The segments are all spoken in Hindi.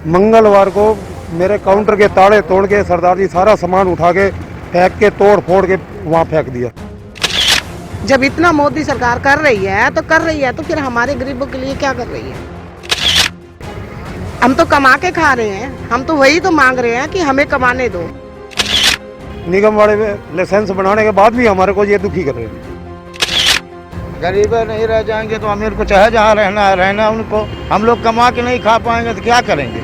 मंगलवार को मेरे काउंटर के ताले तोड़ के सरदार जी सारा सामान उठा के फेंक के तोड़ फोड़ के वहाँ फेंक दिया। जब इतना मोदी सरकार कर रही है तो फिर हमारे गरीबों के लिए क्या कर रही है? हम तो कमा के खा रहे हैं, हम तो वही तो मांग रहे हैं कि हमें कमाने दो। निगम वाले लाइसेंस बनाने के बाद भी हमारे को ये दुखी कर रहे हैं। गरीब नहीं रह जाएंगे तो अमीर को चाहे जहाँ रहना है रहना उनको। हम लोग कमा के नहीं खा पाएंगे तो क्या करेंगे?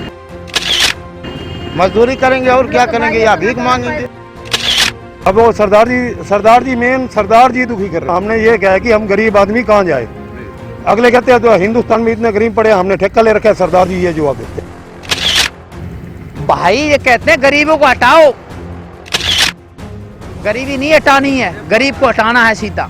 मजदूरी करेंगे और क्या करेंगे, या भीख मांगेंगे। अब वो सरदार जी दुखी कर रहे हैं। हमने ये कहा कि हम गरीब आदमी कहाँ जाए। अगले कहते हैं तो हिंदुस्तान में इतने गरीब पड़े, हमने ठेका ले रखा है। सरदार जी ये जवाब देते भाई ये कहते हैं गरीबों को हटाओ, गरीबी नहीं हटानी है, गरीब को हटाना है सीधा।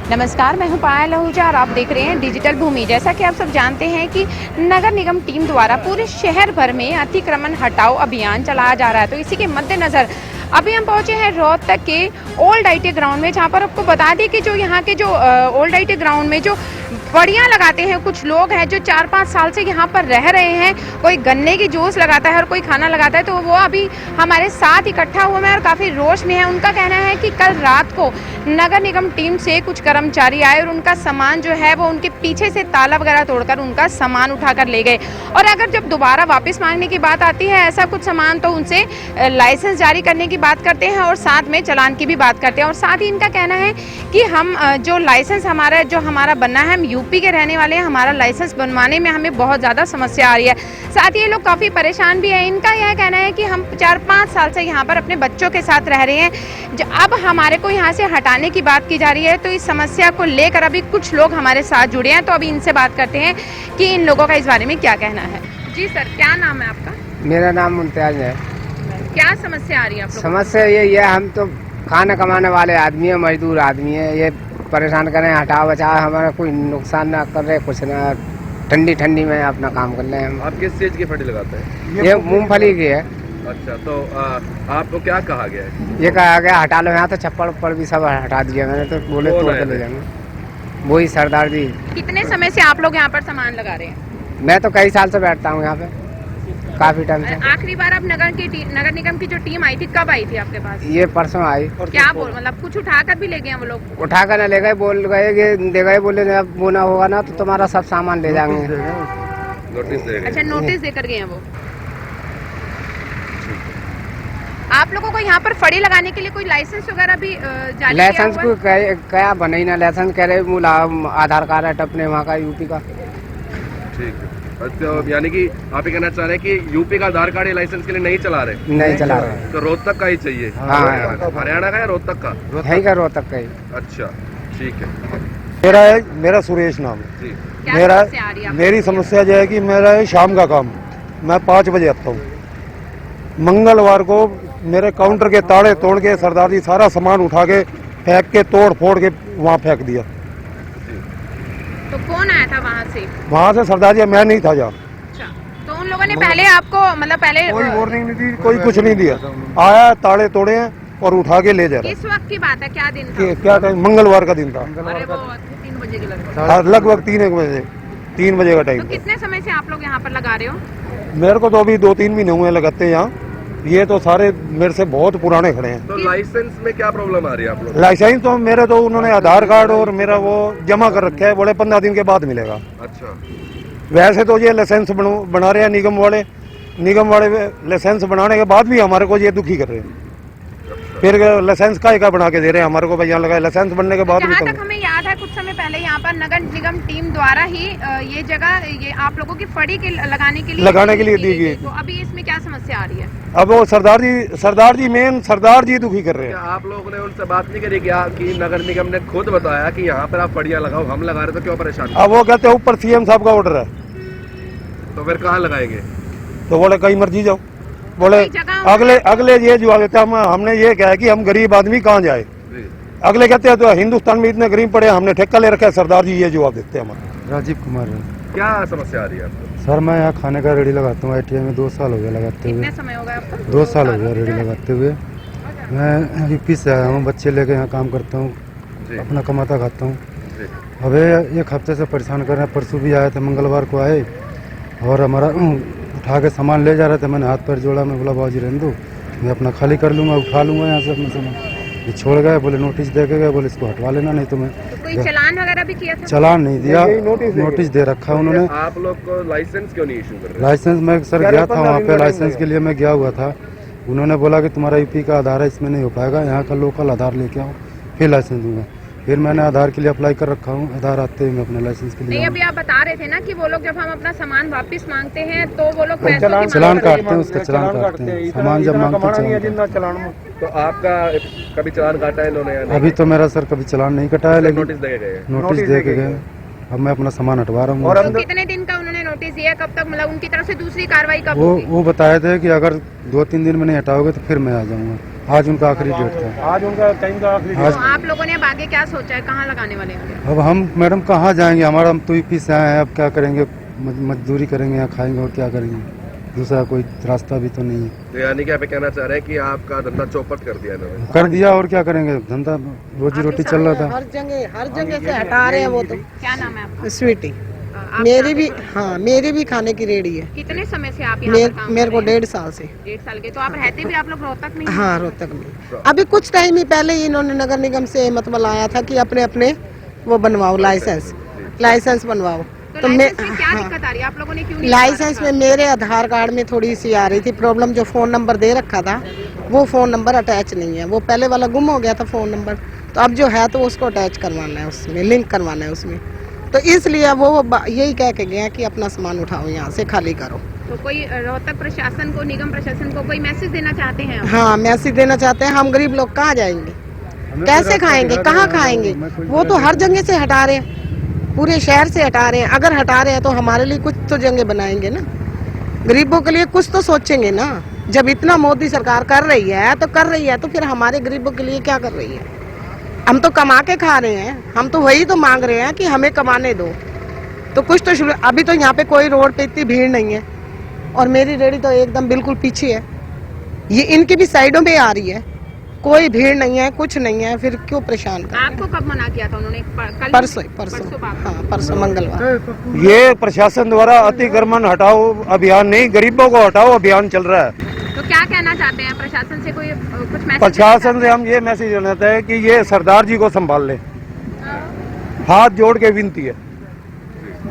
नमस्कार, मैं हूं पायल आहूजा और आप देख रहे हैं डिजिटल भूमि। जैसा कि आप सब जानते हैं कि नगर निगम टीम द्वारा पूरे शहर भर में अतिक्रमण हटाओ अभियान चलाया जा रहा है। तो इसी के मद्देनजर अभी हम पहुंचे हैं रोहतक के ओल्ड आईटी ग्राउंड में, जहां पर आपको बता दें कि जो यहाँ के जो ओल्ड आईटी ग्राउंड में जो फड़ियाँ लगाते हैं कुछ लोग हैं जो 4-5 साल से यहाँ पर रह रहे हैं। कोई गन्ने की जूस लगाता है और कोई खाना लगाता है, तो वो अभी हमारे साथ इकट्ठा हुए हैं और काफ़ी रोष में है। उनका कहना है कि कल रात को नगर निगम टीम से कुछ कर्मचारी आए और उनका सामान जो है वो उनके पीछे से ताला वगैरह तोड़कर उनका सामान उठाकर ले गए। और अगर जब दोबारा वापस मांगने की बात आती है ऐसा कुछ सामान, तो उनसे लाइसेंस जारी करने की बात करते हैं और साथ में चालान की भी बात करते हैं। और साथ ही इनका कहना है कि हम जो लाइसेंस हमारा बनना है, हम यूपी के रहने वाले हैं, हमारा लाइसेंस बनवाने में हमें बहुत ज़्यादा समस्या आ रही है। साथ ही ये लोग काफ़ी परेशान भी हैं। इनका यह कहना है कि हम 4-5 साल से यहाँ पर अपने बच्चों के साथ रह रहे हैं, अब हमारे को यहाँ से हटाने की बात की जा रही है। तो इस समस्या को लेकर अभी कुछ लोग हमारे साथ जुड़े हैं, तो अभी इनसे बात करते हैं कि इन लोगों का इस बारे में क्या कहना है। जी सर, क्या नाम है आपका? मेरा नाम मुमताज है। क्या समस्या आ रही है आप लोगों को? समस्या ये है, हम तो खाना कमाने वाले आदमी है, मजदूर आदमी है। ये परेशान करें, हटाओ बचाओ, हमारा कोई नुकसान ना कर रहे, कुछ ना, ठंडी में अपना काम कर रहे हैं हम। आप किस चीज की फटी लगाते हैं? ये मूंगफली की है। अच्छा, तो आपको क्या कहा गया है? ये कहा गया हटा लो, यहाँ तो छप्पड़ उप्पड़ भी सब हटा दिया मैंने, तो बोले तोड़ के ले जाएंगे। वही सरदार जी। कितने समय से आप लोग यहाँ पर सामान लगा रहे हैं? मैं तो कई साल से बैठता हूँ यहाँ पे, काफी टाइम से। आखिरी बार अब नगर निगम की जो टीम आई थी, कब आई थी आपके पास? ये परसों आई। क्या बोल, मतलब कुछ उठाकर भी ले गए वो लोग? उठाकर न ले गए, बोल गए दे गए, बोले जब वो ना होगा ना तो तुम्हारा सब सामान ले जाएंगे। नोटिस दे गए? अच्छा, नोटिस देकर गए हैं वो। आप लोगों को यहाँ पर फड़ी लगाने के लिए कोई लाइसेंस वगैरह भी जारी लाइसेंस को क्या बना ही ना, लाइसेंस कह रहे आधार कार्ड है अपने वहाँ का, यूपी का। ठीक है। अच्छा, यानी कि आप ये कहना चाह रहे हैं कि यूपी का आधार कार्ड लाइसेंस के लिए नहीं चला रहे? नहीं चला रहे। तो रोहतक का ही चाहिए? हाँ, हरियाणा का या रोहतक का? रोहतक का ही। अच्छा, ठीक है। मेरा सुरेश नाम है जी। मेरी समस्या जो है कि मेरा है शाम का काम, मैं 5 बजे आता हूँ। मंगलवार को मेरे काउंटर के ताले तोड़ के सरदार जी सारा सामान उठा के फेंक के तोड़ फोड़ के वहाँ फेंक दिया। तो कौन आया था वहाँ से? वहाँ से सरदार जी, मैं नहीं था जहाँ। अच्छा, तो उन लोगों ने पहले आपको पहले कोई वार्निंग नहीं दी, कोई कुछ नहीं दिया। आया, ताले तोड़े हैं और उठा के ले जा रहा है। किस वक्त की बात है, क्या दिन था? क्या टाइम? मंगलवार का दिन था। अरे वो 3 बजे के लगभग। लगभग 3 बजे का टाइम। तो कितने समय से आप लोग यहाँ पर लगा रहे हो? मेरे को तो अभी 2-3 महीने हुए लगाते हैं यहाँ। ये तो सारे मेरे से बहुत पुराने खड़े हैं। तो लाइसेंस में क्या प्रॉब्लम आ रही है आप लोग? लाइसेंस तो मेरे तो उन्होंने आधार कार्ड और मेरा वो जमा कर रखा है, बोले 15 दिन के बाद मिलेगा। अच्छा, वैसे तो ये लाइसेंस बना रहे हैं निगम वाले लाइसेंस बनाने के बाद भी हमारे को ये दुखी कर रहे हैं। फिर लाइसेंस का बना के दे रहे हैं हमारे को, भैया लगा लाइसेंस बनने के बाद भी। जहाँ तक हमें याद है कुछ समय पहले यहाँ पर नगर निगम टीम द्वारा ही ये जगह ये आप लोगों की फड़ी के लगाने के लिए दी गई। तो अभी इसमें क्या समस्या आ रही है? अब वो सरदार जी दुखी कर रहे हैं। आप लोगों ने उनसे बात नहीं करी क्या कि नगर निगम ने खुद बताया कि यहाँ पर आप फड़ियाँ लगाओ, हम लगा रहे तो क्यों परेशान? अब वो कहते हैं ऊपर सीएम साहब का ऑर्डर है, तो फिर कहाँ लगाएंगे? तो बोले कहीं मर्जी जाओ। बोले अगले ये जवाब देते हैं, हमने ये कहा कि हम गरीब आदमी कहाँ जाए। अगले कहते हैं तो हिंदुस्तान में इतने गरीब पड़े, हमने ठेका ले रखा है। सरदार जी ये जवाब देते हैं हमारे। राजीव कुमार है। क्या समस्या आ रही है आपको? सर, मैं यहाँ खाने का रेडी लगाता हूँ ITI में, 2 साल हो गया लगाते हुए। कितने समय हो गया आपको? 2 साल हो गया रेडी लगाते हुए। मैं यूपी से आया हूँ, बच्चे लेके यहाँ काम करता हूँ, अपना कमाता खाता हूँ। अब 1 हफ्ते से परेशान कर रहे हैं। परसों भी आए थे, मंगलवार को आए, और हमारा उठा के सामान ले जा रहे थे। मैंने हाथ पैर जोड़ा, मैं बोला बाबूजी रहने दो, मैं अपना खाली कर लूँगा, उठा लूँगा यहाँ से अपना सामान। ये छोड़ गए, बोले नोटिस दे के गए, बोले इसको हटवा लेना, नहीं तो मैं कोई चालान वगैरह भी किया था? चालान नहीं दिया, नोटिस दे रखा उन्होंने। आप लोग को लाइसेंस क्यों नहीं इशू कर रहे? लाइसेंस मैं सर गया था वहाँ पे, लाइसेंस के लिए मैं गया हुआ था। उन्होंने बोला कि तुम्हारा यूपी का आधार है, इसमें नहीं हो पाएगा, यहाँ का लोकल आधार लेके आओ फिर लाइसेंस दूंगा। फिर मैंने आधार के लिए अप्लाई कर रखा हूँ, आधार आते ही मैं अपने लाइसेंस के लिए। नहीं, अभी आप बता रहे थे ना कि वो लोग जब हम अपना सामान वापस मांगते हैं तो वो लोग पैसों की चलान मांग काटते हैं, उसका चलान काटते हैं, सामान जब मांगते हैं। तो आपका कभी चालान काटा है इन्होंने या नहीं? अभी तो मेरा सर कभी चलान नहीं कटा है, लेकिन नोटिस दे गए? नोटिस दे के गए। अब मैं अपना सामान हटवा रहा हूँ। तो कितने दिन का उन्होंने नोटिस दिया? कब तक, मतलब उनकी तरफ से दूसरी कार्रवाई कब होगी? वो बताए थे कि अगर 2-3 दिन में नहीं हटाओगे तो फिर मैं आ जाऊँगा। आज उनका आखिरी डेट था। आज उनका टाइम का आखिरी। तो आप लोगों ने अब आगे क्या सोचा है, कहाँ लगाने वाले हैं? अब हम मैडम कहाँ जाएंगे, हमारा हम तो यूपी से आए हैं, अब क्या करेंगे, मजदूरी करेंगे, यहाँ खाएंगे और क्या करेंगे, दूसरा कोई रास्ता भी तो नहीं है। तो यानी कि आप कहना चाह रहे हैं कि आपका धंधा चौपट कर दिया इन्होंने? कर दिया, और क्या करेंगे, धंधा रोजी रोटी चल रहा था। हर जगह से हटा रहे हैं वो तो। क्या नाम है आपका? स्वीटी। आप मेरी भी खाने की रेडी है। कितने समय से आप यहाँ पर काम मेरे को कर रहे हैं? 1.5 साल से। 1.5 साल के। तो आप रहते भी आप लोग रोहतक में ही? हाँ, रोहतक में। अभी कुछ टाइम ही पहले ही इन्होंने नगर निगम से मतलब आया था कि अपने अपने वो बनवाओ, लाइसेंस बनवाओ। तो लाइसेंस में क्या दिक्कत आ रही है? आप लोगों ने क्यों नहीं? लाइसेंस में मेरे आधार कार्ड में थोड़ी सी आ रही थी प्रॉब्लम, जो फोन नंबर दे रखा था वो फोन नंबर अटैच नहीं है, वो पहले वाला गुम हो गया था फोन नंबर, तो अब जो है तो उसको अटैच करवाना है, उसमें लिंक करवाना है उसमें। तो इसलिए वो यही कह के गया कि अपना सामान उठाओ, यहाँ से खाली करो। तो कोई रोहतक प्रशासन को, निगम प्रशासन को कोई मैसेज देना चाहते हैं आप? हाँ, मैसेज देना चाहते हैं। हम गरीब लोग कहाँ जाएंगे, कैसे खाएंगे, कहाँ खाएंगे? वो तो हर जगह से हटा रहे हैं, पूरे शहर से हटा रहे हैं। अगर हटा रहे हैं तो हमारे लिए कुछ तो जगह बनाएंगे ना, गरीबों के लिए कुछ तो सोचेंगे ना। जब इतना मोदी सरकार कर रही है तो फिर हमारे गरीबों के लिए क्या कर रही है? हम तो कमा के खा रहे हैं, हम तो वही तो मांग रहे हैं कि हमें कमाने दो। तो कुछ तो शुरू। अभी तो यहाँ पे कोई रोड पे इतनी भीड़ नहीं है, और मेरी रेडी तो एकदम बिल्कुल पीछे है, ये इनकी भी साइडों में आ रही है, कोई भीड़ नहीं है, कुछ नहीं है, फिर क्यों परेशान कर? आपको कब मना किया था उन्होंने? परसों मंगलवार। ये प्रशासन द्वारा अतिक्रमण हटाओ अभियान नहीं, गरीबों को हटाओ अभियान चल रहा है। तो क्या कहना चाहते हैं प्रशासन से? कोई कुछ मैसेज? प्रशासन से हम ये मैसेज देना चाहते हैं कि ये सरदार जी को संभाल ले, हाथ जोड़ के विनती है।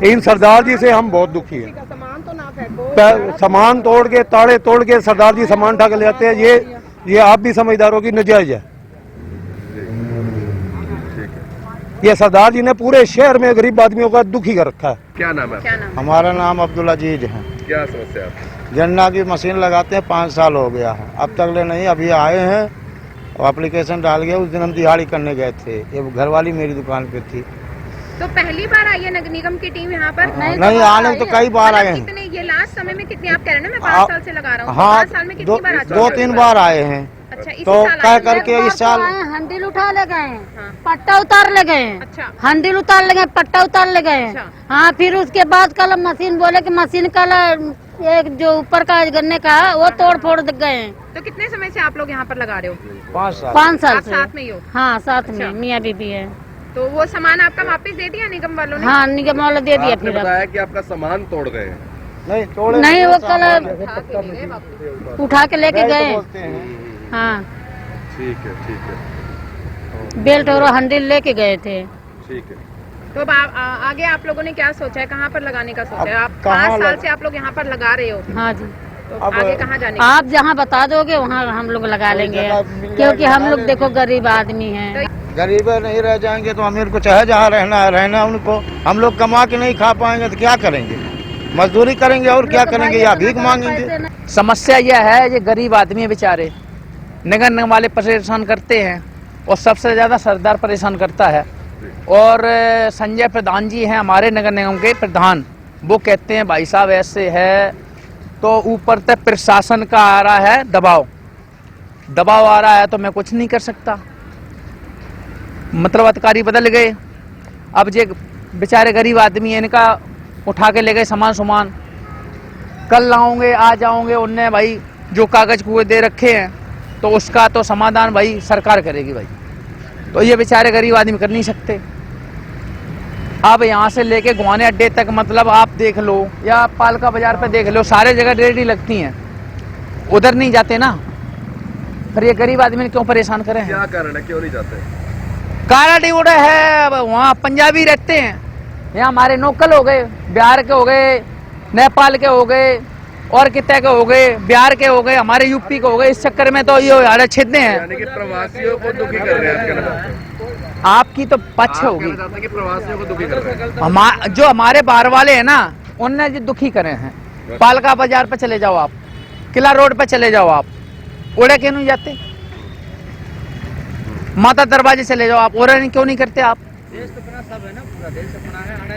इन सरदार जी से हम बहुत दुखी हैं। सामान तो ना फेंको, सामान तोड़ के, ताले तोड़ के सरदार जी सामान उठा के ले आते हैं। ये आप भी समझदारों की नाजायज है। ये सरदार जी ने पूरे शहर में गरीब आदमियों का दुखी कर रखा है। क्या नाम है? क्या नाम? हमारा नाम अब्दुल अजीज है। क्या समस्या है आपकी? गन्ना की मशीन लगाते हैं 5 साल हो गया है, अब तक ले नहीं। अभी आए हैं और एप्लीकेशन डाल गया। उस दिन हम दिहाड़ी करने गए थे, ये घरवाली मेरी दुकान पे थी। तो पहली बार आई है नगर निगम की टीम यहाँ पर? नहीं, आने में तो कई बार आए हैं। कितने, ये लास्ट समय में कितनी? आप कह रहे हैं ना मैं 5 साल से लगा रहा हूँ। हाँ, 5 साल में कितनी बार आ चुके? 2-3 बार आए हैं। अच्छा, इसी तो साल कह आए? करके इस साल हंडिल उठा ले गए हैं, हाँ। पट्टा उतार ले गए हैं। अच्छा। हंडिल उतार ले गए, पट्टा उतार ले गए हैं। अच्छा। हाँ, फिर उसके बाद कल मशीन बोले कि मशीन कल एक जो ऊपर का गन्ने का वो तोड़ फोड़ गए हैं। तो कितने समय से आप लोग यहाँ पर लगा रहे हो? 5 साल। 5 साल आप से। साथ में ही हो? हाँ, साथ में अच्छा। मियाँ बीबी है। तो वो सामान आपका वापस दे दिया निगम वालों ने? हाँ, निगम वाला दे दिया। आपने फिर बताया कि आपका सामान तोड़ गए हैं। नहीं तोड़े नहीं, वो कल उठा के ले गए वापस। उठा के लेके गए। बोलते हैं। हाँ, ठीक है। बेल्ट और हंडिल लेके गए थे। ठीक है। तो अब आगे आप लोगों ने क्या सोचा है, कहाँ पर लगाने का सोचा है? आप कहाँ 5 साल से आप लोग यहाँ पर लगा रहे हो, हाँ जी। तो अब आगे कहाँ जाने का? आप जहाँ बता दोगे वहाँ हम लोग लगा लेंगे, जगह मिल जाएगी, क्योंकि हम लोग लगा देखो गरीब आदमी हैं। गरीब नहीं रह जाएंगे तो अमीर को चाहे जहाँ रहना है रहना उनको। हम लोग कमा के नहीं खा पाएंगे तो क्या करेंगे? मजदूरी करेंगे और क्या करेंगे, या भीख मांगेंगे। समस्या यह है, ये गरीब आदमी है बेचारे, नगर निगम वाले परेशान करते हैं, और सबसे ज्यादा सरदार परेशान करता है। और संजय प्रधान जी हैं हमारे नगर निगम के प्रधान, वो कहते हैं भाई साहब ऐसे है, तो ऊपर तक प्रशासन का आ रहा है दबाव आ रहा है, तो मैं कुछ नहीं कर सकता। मतलब अधिकारी बदल गए, अब जे बेचारे गरीब आदमी है, इनका उठा के ले गए सामान, कल लाओगे आ जाओगे, उनने भाई जो कागज कुए दे रखे हैं, तो उसका तो समाधान भाई सरकार करेगी भाई, तो ये बेचारे गरीब आदमी कर नहीं सकते। अब यहाँ से लेके गुआने अड्डे तक मतलब आप देख लो या पालका बाजार पे देख लो, सारे जगह रेडी लगती हैं, उधर नहीं जाते ना। फिर ये गरीब आदमी क्यों परेशान करें? क्या कारण है, क्यों नहीं जाते? कारण उड़े है, वहाँ पंजाबी रहते हैं, यहाँ हमारे लोकल हो गए, बिहार के हो गए, नेपाल के हो गए, और कितने के हो गए, बिहार के हो गए, हमारे यूपी के हो गए। इस चक्कर में तो ये हाड़े छिदने हैं। यानी कि प्रवासियों को दुखी कर रहे हैं। आपकी तो पक्ष होगी, कि प्रवासियों को दुखी कर रहे हैं। जो हमारे बाहर वाले हैं ना, उनने जो दुखी करे हैं। पालका बाजार पे चले जाओ आप, किला रोड पे चले जाओ आप, उड़े क्यों नहीं जाते? माता दरवाजे चले जाओ आप, उड़े क्यों नहीं करते आप?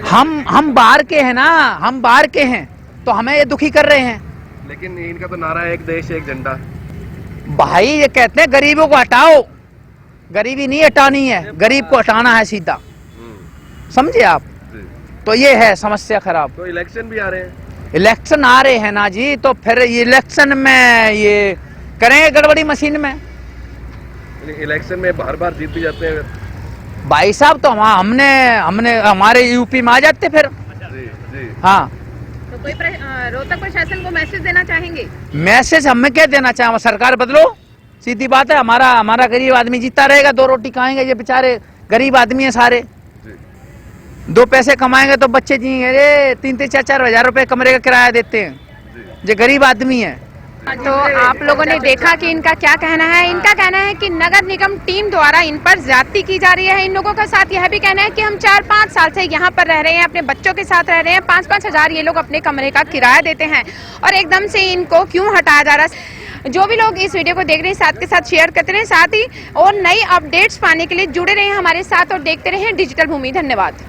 हम बाहर के हैं ना, हम बाहर के हैं तो हमें ये दुखी कर रहे हैं। लेकिन इनका तो नारा है एक देश एक झंडा। भाई ये कहते हैं गरीबों को हटाओ, गरीबी नहीं हटानी है, गरीब को हटाना है सीधा, समझे आप? तो ये है समस्या खराब। तो इलेक्शन भी आ रहे हैं, इलेक्शन आ रहे हैं ना जी, तो फिर इलेक्शन में ये करेंगे गड़बड़ी मशीन में। इलेक्शन में बार बार जीत भी जाते हैं भाई साहब, तो हमने हमारे यूपी में आ जाते फिर। जी। हाँ, तो कोई रोहतक प्रशासन को मैसेज देना चाहेंगे? मैसेज हमें क्या देना चाहेंगे? सरकार बदलो, सीधी बात है। हमारा गरीब आदमी जीता रहेगा, 2 रोटी खाएंगे, ये बेचारे गरीब आदमी है सारे, 2 पैसे कमाएंगे तो बच्चे जिएंगे। अरे 3-3, 4-4 हजार रुपए कमरे का किराया देते हैं, ये गरीब आदमी है। तो आप लोगों ने देखा कि इनका क्या कहना है। इनका कहना है कि नगर निगम टीम द्वारा इन पर ज्यादती की जा रही है। इन लोगों का साथ यह भी कहना है कि हम 4-5 साल से यहाँ पर रह रहे हैं, अपने बच्चों के साथ रह रहे हैं, 5-5 हजार ये लोग अपने कमरे का किराया देते हैं और एकदम से इनको क्यों हटाया जा रहा है। जो भी लोग इस वीडियो को देख रहे हैं साथ के साथ शेयर करते रहे, साथ ही और नई अपडेट्स पाने के लिए जुड़े रहे हमारे साथ और देखते रहे डिजिटल भूमि। धन्यवाद।